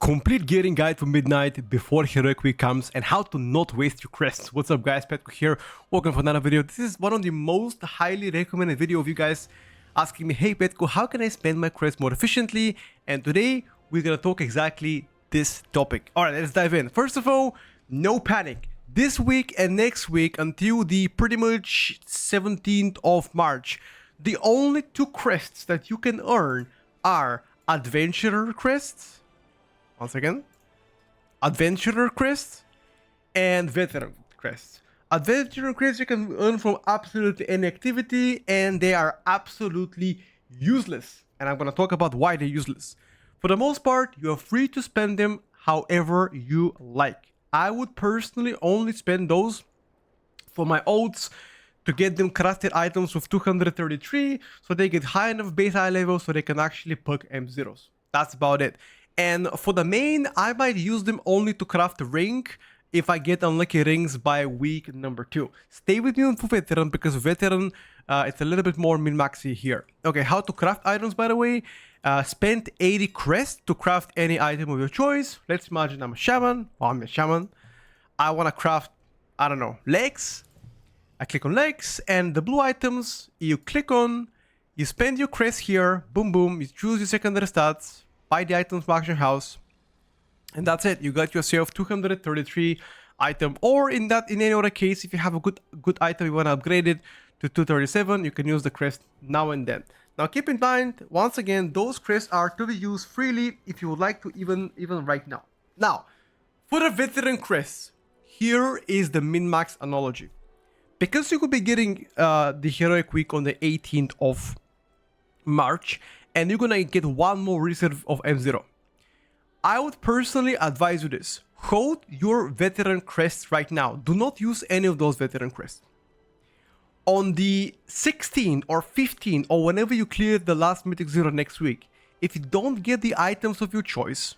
Complete gearing guide for midnight before heroic week comes and how to not waste your crests. What's up guys, Petko here. Welcome for another video. This is one of the most highly recommended video of you guys asking me, hey Petko, how can I spend my crests more efficiently? And today we're gonna talk exactly this topic. Alright, let's dive in. First of all, no panic. This week and next week until the pretty much 17th of March, the only two crests that you can earn are Adventurer crests. Once again, Adventurer crests and Veteran crests. Adventurer crests you can earn from absolutely any activity and they are absolutely useless. And I'm going to talk about why they're useless. For the most part, you are free to spend them however you like. I would personally only spend those for my ults to get them crafted items with 233 so they get high enough base eye level so they can actually perk M0s. That's about it. And for the main, I might use them only to craft a ring if I get unlucky rings by week number 2. Stay with me for Veteran because Veteran, it's a little bit more min-maxy here. Okay, how to craft items by the way. Spend 80 crests to craft any item of your choice. Let's imagine I'm a shaman. Oh, I'm a shaman. I want to craft, I don't know, legs. I click on legs and the blue items you click on, you spend your crest here, boom boom, you choose your secondary stats, buy the items from auction house, and that's it. You got yourself 233 item. Or in any other case, if you have a good item, you want to upgrade it to 237, you can use the crest now and then. Now keep in mind, once again, those crests are to be used freely if you would like to, even right now. Now, for the veteran crests, here is the min-max analogy. Because you could be getting the heroic week on the 18th of March, and you're gonna get one more reserve of M0. I would personally advise you this. Hold your veteran crests right now. Do not use any of those veteran crests. On the 16th or 15th or whenever you clear the last mythic 0 next week, if you don't get the items of your choice,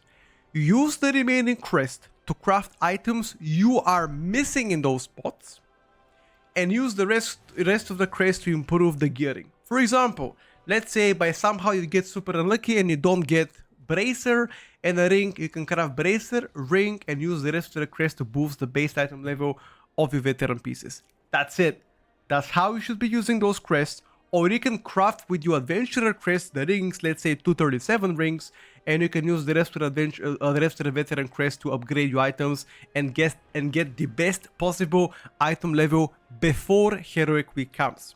use the remaining crest to craft items you are missing in those spots and use the rest of the crest to improve the gearing. For example, let's say by somehow you get super unlucky and you don't get bracer and a ring, you can craft bracer, ring, and use the rest of the crest to boost the base item level of your veteran pieces. That's it. That's how you should be using those crests. Or you can craft with your adventurer crest the rings, let's say 237 rings, and you can use the rest of the veteran crest to upgrade your items and get the best possible item level before heroic week comes.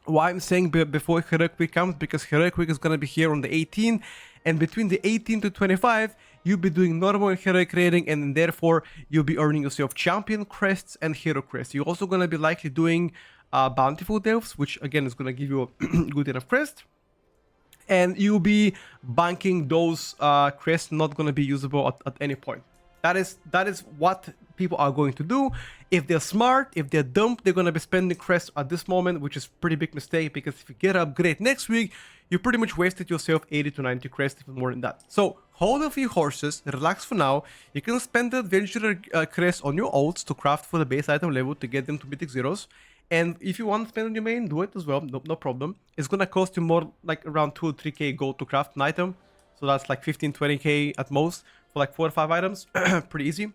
Why I'm saying before heroic week comes? Because heroic week is gonna be here on the 18th, and between the 18th to 25, you'll be doing normal and heroic raiding, and therefore you'll be earning yourself champion crests and hero crests. You're also gonna be likely doing bountiful delves, which again is gonna give you a good enough crest, and you'll be banking those crests not gonna be usable at any point. That is what people are going to do. If they're smart, if they're dumb, they're gonna be spending crests at this moment, which is a pretty big mistake because if you get an upgrade next week, you pretty much wasted yourself 80 to 90 crests, even more than that. So hold a few horses, relax for now. You can spend the adventurer crest on your ults to craft for the base item level to get them to mythic zeros. And if you want to spend on your main, do it as well, no problem. It's gonna cost you more like around 2 or 3k gold to craft an item. So that's like 15-20k at most for like 4 or 5 items. Pretty easy.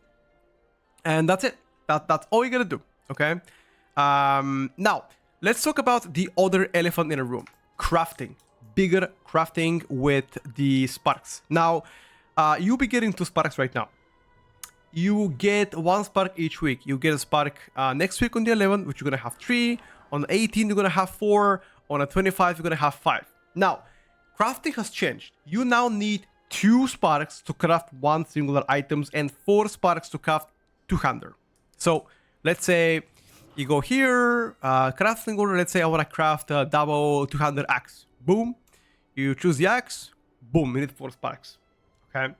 And that's it. That's all you gotta do, okay? Now, let's talk about the other elephant in the room. Crafting. Bigger crafting with the sparks. Now, you'll be getting 2 sparks right now. You get 1 spark each week. You get a spark next week on the 11th, which you're gonna have 3. On the 18th, you're gonna have 4. On the 25th, you're gonna have 5. Now, crafting has changed. You now need 2 sparks to craft 1 singular items and 4 sparks to craft 200. So let's say you go here, crafting order. Let's say I want to craft a double 200 axe. Boom. You choose the axe. Boom. You need 4 sparks. Okay.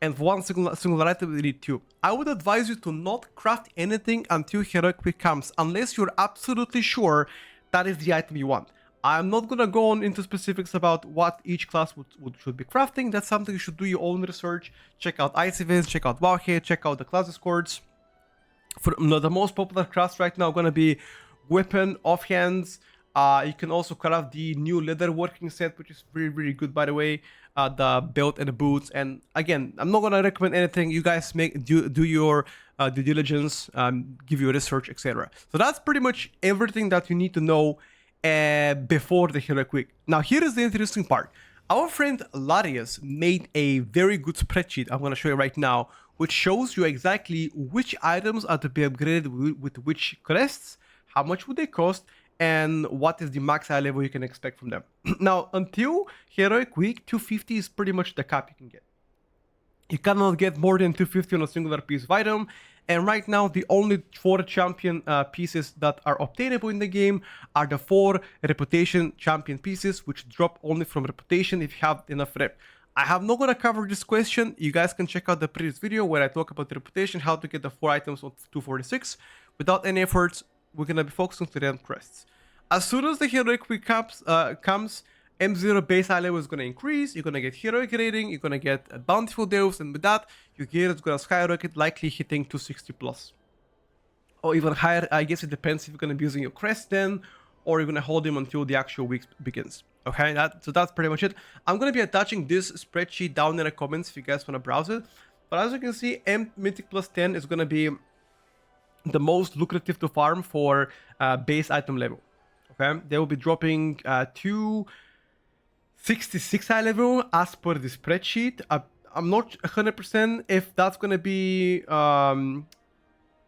And for 1 singular item, you need 2. I would advise you to not craft anything until heroic week comes, unless you're absolutely sure that is the item you want. I'm not gonna go on into specifics about what each class should be crafting. That's something you should do your own research. Check out ice events, check out Warcraft, check out the class discords. For the most popular crafts right now are gonna be weapon, offhands, You can also craft the new leather working set, which is very good, by the way. The belt and the boots. And again, I'm not gonna recommend anything. You guys do your due diligence, give your research, etc. So that's pretty much everything that you need to know before the Heroic Week. Now here is the interesting part. Our friend Larius made a very good spreadsheet I'm gonna show you right now, which shows you exactly which items are to be upgraded with which crests, how much would they cost, and what is the max eye level you can expect from them. Now, until Heroic Week, 250 is pretty much the cap you can get. You cannot get more than 250 on a singular piece of item, and right now the only 4 champion pieces that are obtainable in the game are the 4 reputation champion pieces, which drop only from reputation if you have enough rep. I have not gonna cover this question. You guys can check out the previous video where I talk about the reputation, how to get the 4 items on 246 without any efforts. We're gonna be focusing today on crests. As soon as the Heroic Week comes, M0 base eye level is gonna increase. You're gonna get Heroic rating. You're gonna get a bountiful deals, and with that, your gear is gonna skyrocket, likely hitting 260 plus, or even higher. I guess it depends if you're gonna be using your crest then, or you're gonna hold him until the actual week begins. Okay, so that's pretty much it. I'm gonna be attaching this spreadsheet down in the comments if you guys wanna browse it. But as you can see, M Mythic plus 10 is gonna be the most lucrative to farm for base item level. Okay, they will be dropping 266 high level as per the spreadsheet. I'm not 100% if that's gonna be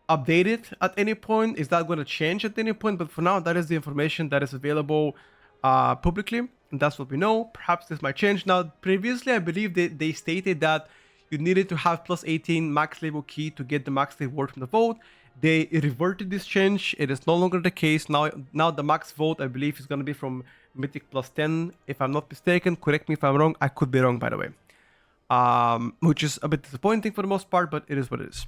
updated at any point. Is that gonna change at any point? But for now, that is the information that is available publicly, and that's what we know. Perhaps this might change. Now, previously, I believe they stated that you needed to have plus 18 max level key to get the max level word from the vote. They reverted this change. It is no longer the case. Now the max vote, I believe, is going to be from Mythic plus 10. If I'm not mistaken, correct me if I'm wrong. I could be wrong, by the way. Which is a bit disappointing for the most part, but it is what it is.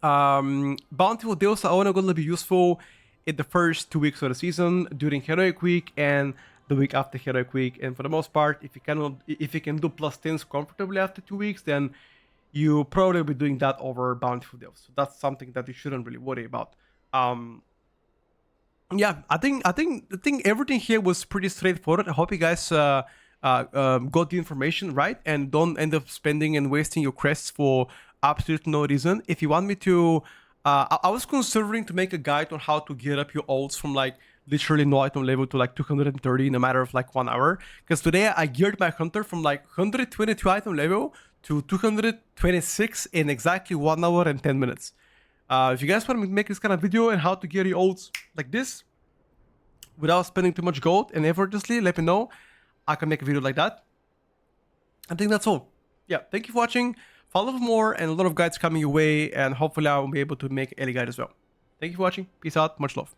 Bountiful deals are only going to be useful in the first 2 weeks of the season, during Heroic Week and the week after Heroic Week. And for the most part, if you can do plus 10s comfortably after 2 weeks, then you probably be doing that over bountiful deals. So that's something that you shouldn't really worry about. Yeah, I think everything here was pretty straightforward. I hope you guys got the information right and don't end up spending and wasting your crests for absolutely no reason. If you want me to, I was considering to make a guide on how to gear up your ults from like literally no item level to like 230 in a matter of like 1 hour. Because today I geared my hunter from like 122 item level to 226 in exactly 1 hour and 10 minutes. If you guys want me to make this kind of video and how to gear your ults like this without spending too much gold and effortlessly, let me know. I can make a video like that. I think that's all. Yeah, thank you for watching. Follow for more and a lot of guides coming your way, and hopefully I will be able to make a early guide as well. Thank you for watching. Peace out. Much love.